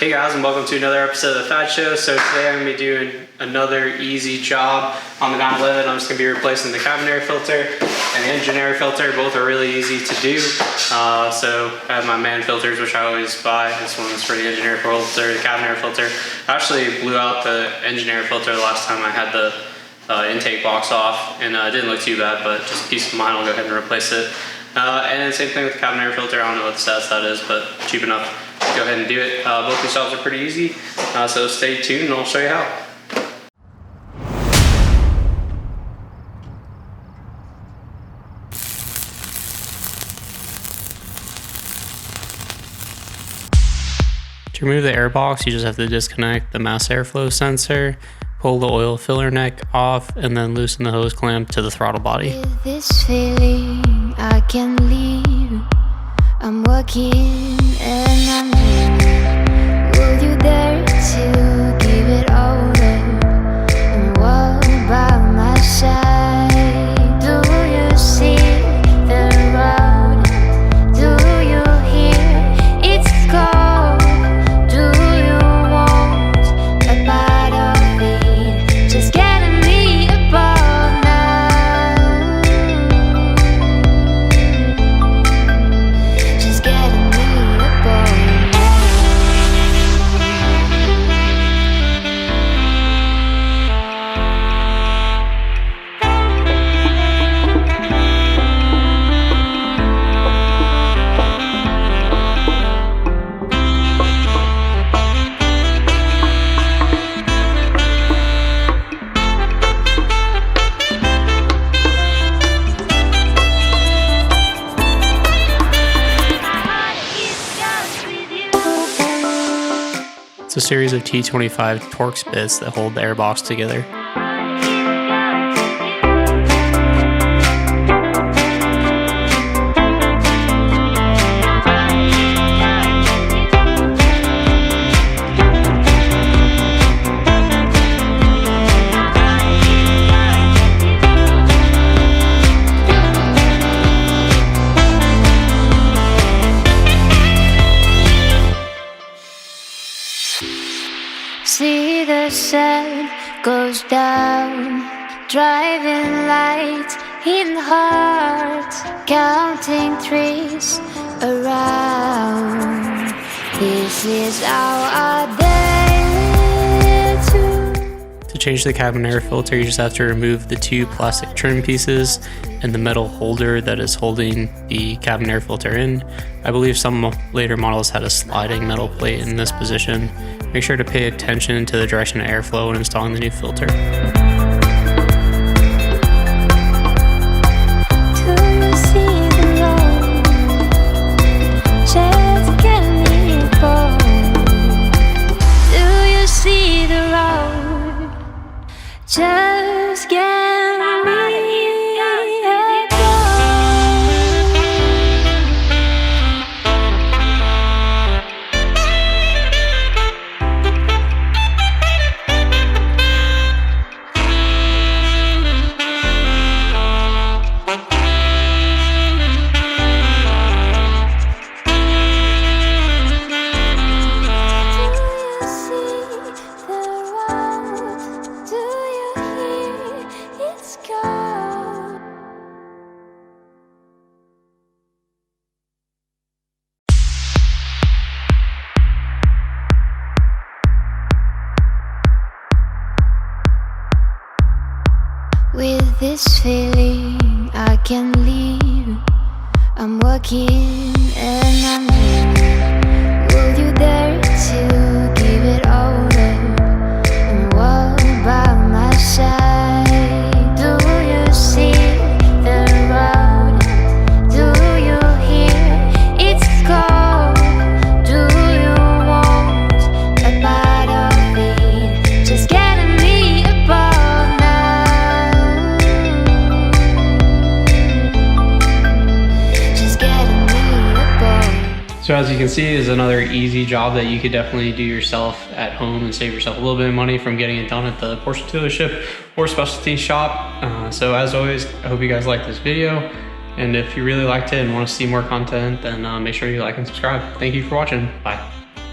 Hey guys, and welcome to another episode of The Fad Show. So today I'm going to be doing another easy job on the 911. I'm just going to be replacing the cabin air filter and the engine air filter. Both are really easy to do. So I have my man filters, which I always buy. This one's for the engine air filter, the cabin air filter. I actually blew out the engine air filter the last time I had the intake box off, and it didn't look too bad, but just peace of mind, I'll go ahead and replace it. And same thing with the cabin air filter. I don't know what the stats that is, but cheap enough. Go ahead and do it. Both these jobs are pretty easy, so stay tuned and I'll show you how. To remove the air box, you just have to disconnect the mass airflow sensor, pull the oil filler neck off, and then loosen the hose clamp to the throttle body. With this feeling, I can leave. I'm working and I'm dreaming. Will you dare to give it all up and walk by my side? Do you see the road? Do you hear it's cold? Do you want a bite of it? Just getting me above now. Just getting me above now. It's a series of T25 Torx bits that hold the airbox together. See the sun goes down, driving lights in hearts, counting trees around. This is our day To change the cabin air filter, you just have to remove the two plastic trim pieces and the metal holder that is holding the cabin air filter in. I believe some later models had a sliding metal plate in this position. Make sure to pay attention to the direction of airflow when installing the new filter. Just get me With this feeling, I can leave. I'm working and I'm dreaming. Will you dare to give it all up and walk by my side? Do you see the road? Do you hear it's cold? Do you want a bite of it? Just getting me above. So as you can see, is another easy job that you could definitely do yourself at home and save yourself a little bit of money from getting it done at the Porsche dealership or specialty shop. So as always, I hope you guys liked this video. And if you really liked it and want to see more content, then make sure you like and subscribe. Thank you for watching. Bye.